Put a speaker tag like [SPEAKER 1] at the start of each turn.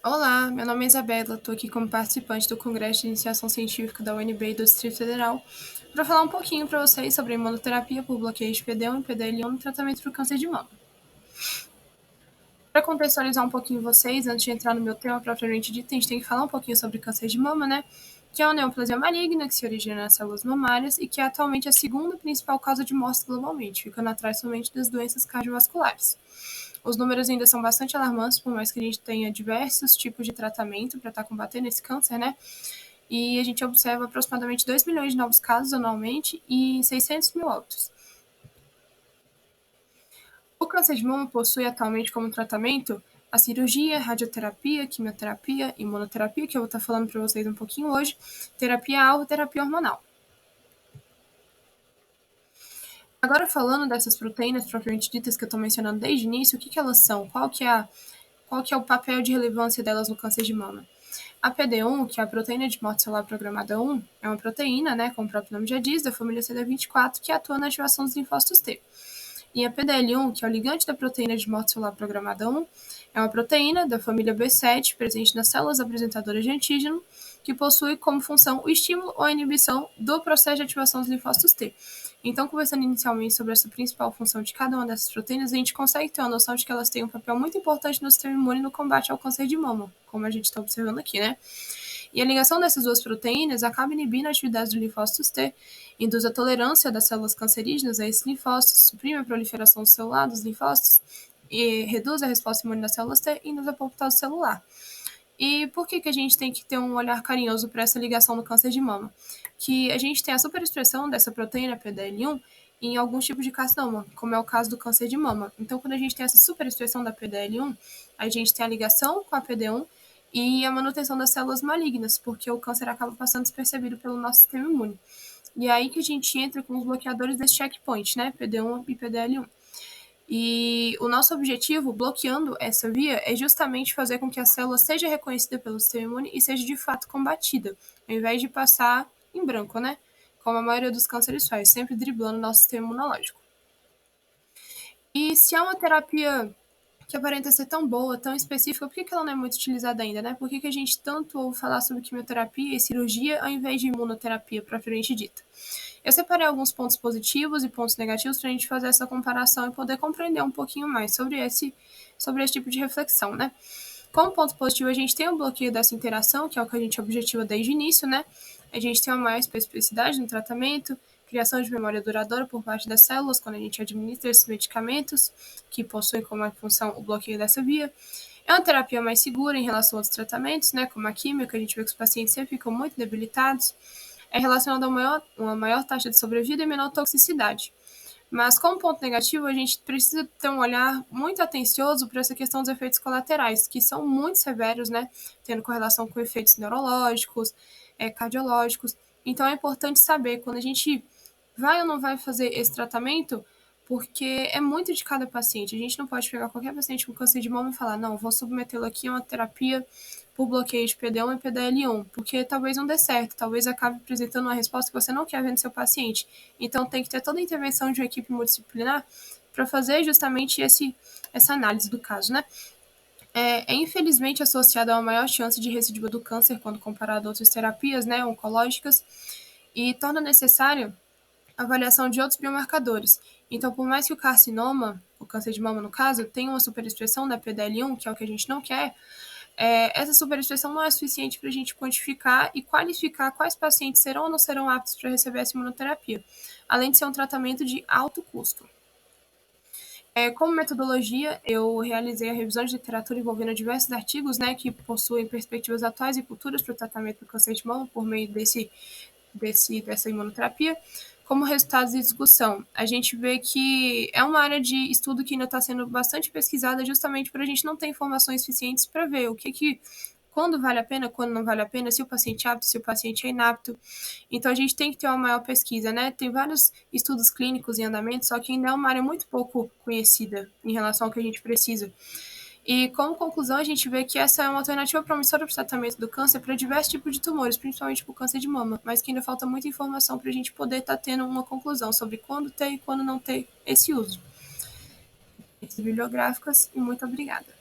[SPEAKER 1] Olá, meu nome é Isabela, estou aqui como participante do Congresso de Iniciação Científica da UNB do Distrito Federal para falar um pouquinho para vocês sobre imunoterapia por bloqueio de PD-1 e PDL1 no tratamento do câncer de mama. Para contextualizar um pouquinho vocês, antes de entrar no meu tema propriamente dito, a gente tem que falar um pouquinho sobre câncer de mama, né? Que é uma neoplasia maligna que se origina nas células mamárias e que é atualmente a segunda principal causa de morte globalmente, ficando atrás somente das doenças cardiovasculares. Os números ainda são bastante alarmantes, por mais que a gente tenha diversos tipos de tratamento para estar combatendo esse câncer, né? E a gente observa aproximadamente 2 milhões de novos casos anualmente e 600 mil óbitos. O câncer de mama possui atualmente como tratamento a cirurgia, radioterapia, quimioterapia, imunoterapia, que eu vou estar falando para vocês um pouquinho hoje, terapia-alvo e terapia hormonal. Agora falando dessas proteínas propriamente ditas que eu estou mencionando desde o início, o que elas são? Qual que é o papel de relevância delas no câncer de mama? A PD1, que é a proteína de morte celular programada 1, é uma proteína, né, como o próprio nome já diz, da família CD24, que atua na ativação dos linfócitos T. E a PDL1, que é o ligante da proteína de morte celular programada 1, é uma proteína da família B7, presente nas células apresentadoras de antígeno, que possui como função o estímulo ou a inibição do processo de ativação dos linfócitos T. Então, conversando inicialmente sobre essa principal função de cada uma dessas proteínas, a gente consegue ter uma noção de que elas têm um papel muito importante no sistema imune no combate ao câncer de mama, como a gente está observando aqui, né? E a ligação dessas duas proteínas acaba inibindo a atividade dos linfócitos T, induz a tolerância das células cancerígenas a esses linfócitos, suprime a proliferação celular dos linfócitos, e reduz a resposta imune das células T e induz a apoptose celular. E por que a gente tem que ter um olhar carinhoso para essa ligação no câncer de mama? Que a gente tem a superexpressão dessa proteína PDL1 em alguns tipos de carcinoma, como é o caso do câncer de mama. Então, quando a gente tem essa superexpressão da PDL1, a gente tem a ligação com a PD1 e a manutenção das células malignas, porque o câncer acaba passando despercebido pelo nosso sistema imune. E é aí que a gente entra com os bloqueadores desse checkpoint, né? PD1 e PDL1. E o nosso objetivo, bloqueando essa via, é justamente fazer com que a célula seja reconhecida pelo sistema imune e seja de fato combatida, ao invés de passar em branco, né? Como a maioria dos cânceres faz, sempre driblando o nosso sistema imunológico. E se há uma terapia que aparenta ser tão boa, tão específica, por que ela não é muito utilizada ainda, né? Por que a gente tanto ouve falar sobre quimioterapia e cirurgia ao invés de imunoterapia propriamente dita? Eu separei alguns pontos positivos e pontos negativos para a gente fazer essa comparação e poder compreender um pouquinho mais sobre esse tipo de reflexão, né? Como ponto positivo, a gente tem o bloqueio dessa interação, que é o que a gente objetiva desde o início, né? A gente tem uma maior especificidade no tratamento, criação de memória duradoura por parte das células quando a gente administra esses medicamentos, que possuem como função o bloqueio dessa via. É uma terapia mais segura em relação a outros tratamentos, né, como a química, a gente vê que os pacientes sempre ficam muito debilitados. É relacionado a uma maior taxa de sobrevida e menor toxicidade. Mas, como ponto negativo, a gente precisa ter um olhar muito atencioso para essa questão dos efeitos colaterais, que são muito severos, né? Tendo correlação com efeitos neurológicos, cardiológicos. Então, é importante saber quando a gente vai ou não vai fazer esse tratamento, porque é muito de cada paciente. A gente não pode pegar qualquer paciente com câncer de mama e falar, não, vou submetê-lo aqui a uma terapia por bloqueio de PD1 e PDL1, porque talvez não dê certo, talvez acabe apresentando uma resposta que você não quer ver no seu paciente. Então tem que ter toda a intervenção de uma equipe multidisciplinar para fazer justamente essa análise do caso, né? É infelizmente associada a uma maior chance de recidiva do câncer quando comparado a outras terapias, né, oncológicas, e torna necessário a avaliação de outros biomarcadores. Então, por mais que o carcinoma, o câncer de mama no caso, tenha uma superexpressão da PDL1, que é o que a gente não quer, essa superexpressão não é suficiente para a gente quantificar e qualificar quais pacientes serão ou não serão aptos para receber essa imunoterapia, além de ser um tratamento de alto custo. Como metodologia, eu realizei a revisão de literatura envolvendo diversos artigos, né, que possuem perspectivas atuais e futuras para o tratamento do câncer de mama por meio dessa imunoterapia. Como resultados de discussão, a gente vê que é uma área de estudo que ainda está sendo bastante pesquisada justamente para a gente não ter informações suficientes para ver quando vale a pena, quando não vale a pena, se o paciente é apto, se o paciente é inapto. Então, a gente tem que ter uma maior pesquisa, né? Tem vários estudos clínicos em andamento, só que ainda é uma área muito pouco conhecida em relação ao que a gente precisa. E, como conclusão, a gente vê que essa é uma alternativa promissora para o tratamento do câncer para diversos tipos de tumores, principalmente para o câncer de mama, mas que ainda falta muita informação para a gente poder estar tendo uma conclusão sobre quando ter e quando não ter esse uso. Bibliográficas, e muito obrigada.